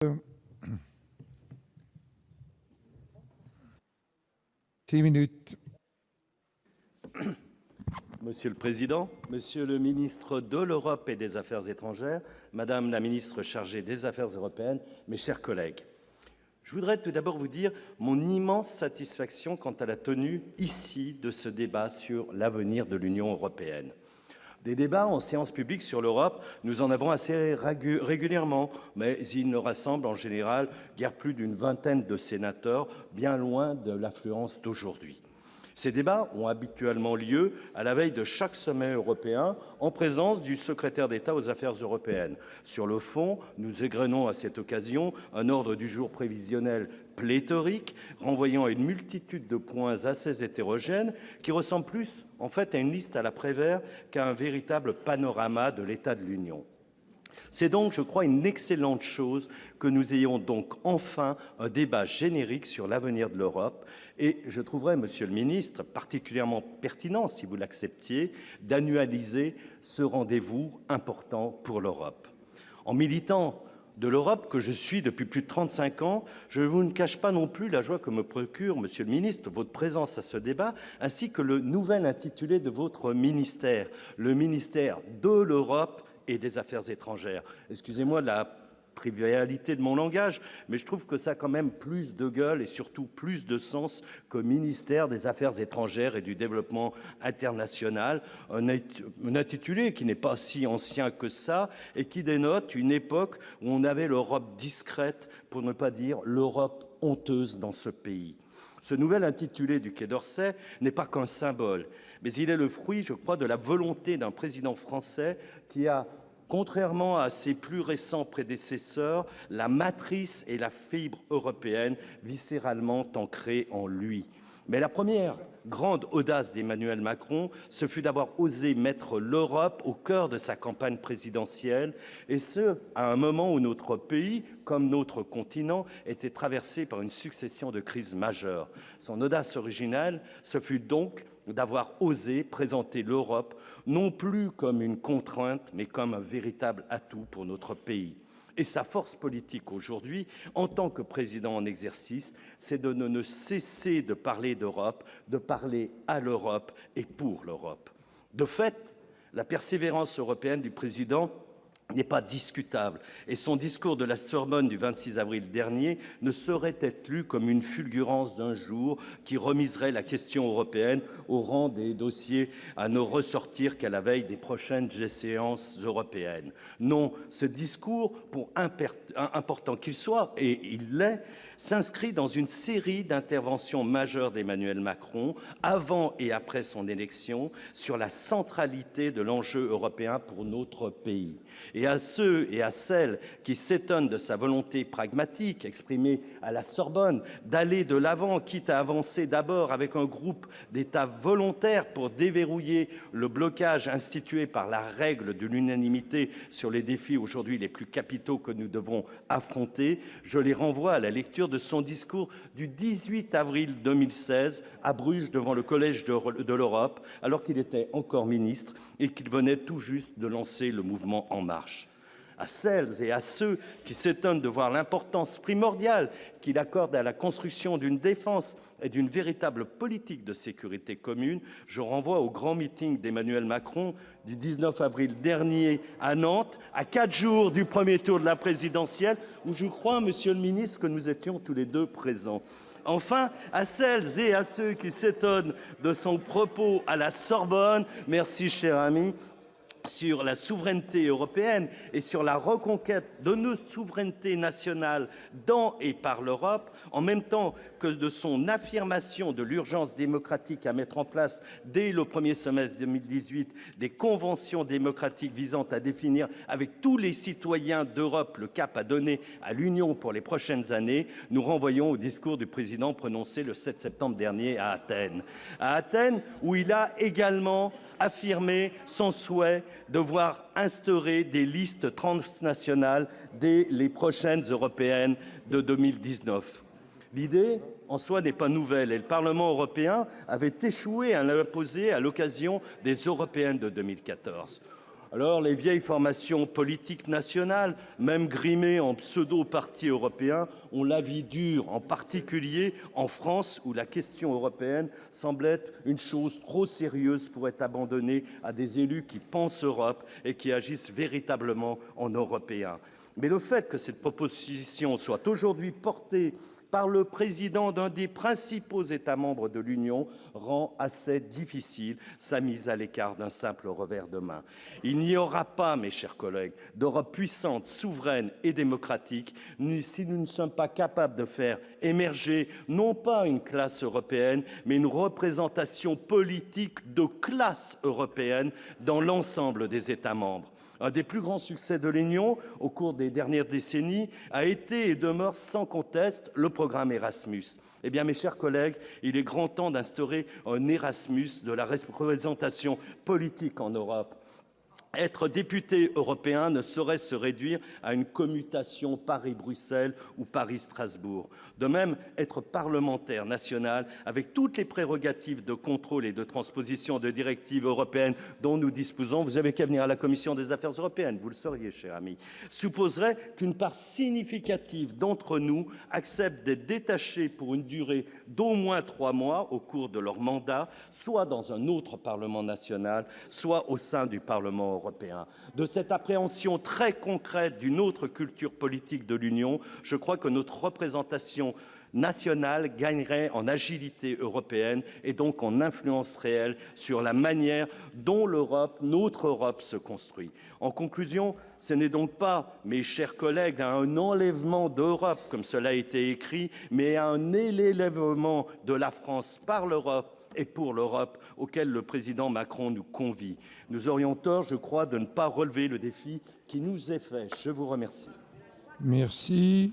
6 minutes. Monsieur le Président, Monsieur le ministre de l'Europe et des Affaires étrangères, Madame la ministre chargée des Affaires européennes, mes chers collègues, je voudrais tout d'abord vous dire mon immense satisfaction quant à la tenue ici de ce débat sur l'avenir de l'Union européenne. Des débats en séance publique sur l'Europe, nous en avons assez régulièrement, mais ils ne rassemblent en général guère plus d'une vingtaine de sénateurs, bien loin de l'affluence d'aujourd'hui. Ces débats ont habituellement lieu à la veille de chaque sommet européen en présence du secrétaire d'État aux affaires européennes. Sur le fond, nous égrenons à cette occasion un ordre du jour prévisionnel pléthorique, renvoyant à une multitude de points assez hétérogènes qui ressemblent plus en fait à une liste à la Prévert qu'à un véritable panorama de l'état de l'Union. C'est donc, je crois, une excellente chose que nous ayons donc enfin un débat générique sur l'avenir de l'Europe et je trouverais, Monsieur le Ministre, particulièrement pertinent, si vous l'acceptiez, d'annualiser ce rendez-vous important pour l'Europe. En militant de l'Europe que je suis depuis plus de 35 ans, je ne vous cache pas non plus la joie que me procure, Monsieur le Ministre, votre présence à ce débat, ainsi que le nouvel intitulé de votre ministère, le ministère de l'Europe et des Affaires étrangères. Excusez-moi la trivialité de mon langage, mais je trouve que ça a quand même plus de gueule et surtout plus de sens que ministère des Affaires étrangères et du développement international, un intitulé qui n'est pas si ancien que ça et qui dénote une époque où on avait l'Europe discrète, pour ne pas dire l'Europe honteuse dans ce pays. Ce nouvel intitulé du Quai d'Orsay n'est pas qu'un symbole, mais il est le fruit, je crois, de la volonté d'un président français qui a, contrairement à ses plus récents prédécesseurs, la matrice et la fibre européenne viscéralement ancrées en lui. Mais la première grande audace d'Emmanuel Macron, ce fut d'avoir osé mettre l'Europe au cœur de sa campagne présidentielle, et ce, à un moment où notre pays, comme notre continent, était traversé par une succession de crises majeures. Son audace originale, ce fut donc d'avoir osé présenter l'Europe non plus comme une contrainte, mais comme un véritable atout pour notre pays. Et sa force politique aujourd'hui, en tant que président en exercice, c'est de ne cesser de parler d'Europe, de parler à l'Europe et pour l'Europe. De fait, la persévérance européenne du président n'est pas discutable et son discours de la Sorbonne du 26 avril dernier ne saurait être lu comme une fulgurance d'un jour qui remiserait la question européenne au rang des dossiers à ne ressortir qu'à la veille des prochaines échéances européennes. Non, ce discours, pour important qu'il soit, et il l'est, s'inscrit dans une série d'interventions majeures d'Emmanuel Macron, avant et après son élection, sur la centralité de l'enjeu européen pour notre pays. Et à ceux et à celles qui s'étonnent de sa volonté pragmatique, exprimée à la Sorbonne, d'aller de l'avant, quitte à avancer d'abord avec un groupe d'États volontaires pour déverrouiller le blocage institué par la règle de l'unanimité sur les défis aujourd'hui les plus capitaux que nous devons affronter, je les renvoie à la lecture de son discours du 18 avril 2016 à Bruges devant le Collège de l'Europe, alors qu'il était encore ministre et qu'il venait tout juste de lancer le mouvement En Marche. À celles et à ceux qui s'étonnent de voir l'importance primordiale qu'il accorde à la construction d'une défense et d'une véritable politique de sécurité commune, je renvoie au grand meeting d'Emmanuel Macron du 19 avril dernier à Nantes, à 4 jours du premier tour de la présidentielle, où je crois, Monsieur le ministre, que nous étions tous les deux présents. Enfin, à celles et à ceux qui s'étonnent de son propos à la Sorbonne, merci cher ami, sur la souveraineté européenne et sur la reconquête de nos souverainetés nationales dans et par l'Europe, en même temps que de son affirmation de l'urgence démocratique à mettre en place dès le premier semestre 2018 des conventions démocratiques visant à définir avec tous les citoyens d'Europe le cap à donner à l'Union pour les prochaines années, nous renvoyons au discours du président prononcé le 7 septembre dernier à Athènes. À Athènes, où il a également affirmé son souhait de voir instaurer des listes transnationales dès les prochaines européennes de 2019. L'idée, en soi, n'est pas nouvelle et le Parlement européen avait échoué à l'imposer à l'occasion des européennes de 2014. Alors, les vieilles formations politiques nationales, même grimées en pseudo-partis européens, ont la vie dure, en particulier en France, où la question européenne semble être une chose trop sérieuse pour être abandonnée à des élus qui pensent Europe et qui agissent véritablement en Européens. Mais le fait que cette proposition soit aujourd'hui portée par le président d'un des principaux États membres de l'Union rend assez difficile sa mise à l'écart d'un simple revers de main. Il n'y aura pas, mes chers collègues, d'Europe puissante, souveraine et démocratique si nous ne sommes pas capables de faire émerger non pas une classe européenne, mais une représentation politique de classe européenne dans l'ensemble des États membres. Un des plus grands succès de l'Union au cours des dernières décennies a été et demeure sans conteste le programme Erasmus. Eh bien, mes chers collègues, il est grand temps d'instaurer un Erasmus de la représentation politique en Europe. Être député européen ne saurait se réduire à une commutation Paris-Bruxelles ou Paris-Strasbourg. De même, être parlementaire national, avec toutes les prérogatives de contrôle et de transposition de directives européennes dont nous disposons, vous avez qu'à venir à la Commission des affaires européennes, vous le sauriez, cher ami, supposerait qu'une part significative d'entre nous accepte d'être détachés pour une durée d'au moins 3 mois au cours de leur mandat, soit dans un autre Parlement national, soit au sein du Parlement européen. De cette appréhension très concrète d'une autre culture politique de l'Union, je crois que notre représentation nationale gagnerait en agilité européenne et donc en influence réelle sur la manière dont l'Europe, notre Europe, se construit. En conclusion, ce n'est donc pas, mes chers collègues, un enlèvement d'Europe, comme cela a été écrit, mais un élèvement de la France par l'Europe et pour l'Europe, auquel le président Macron nous convie. Nous aurions tort, je crois, de ne pas relever le défi qui nous est fait. Je vous remercie. Merci.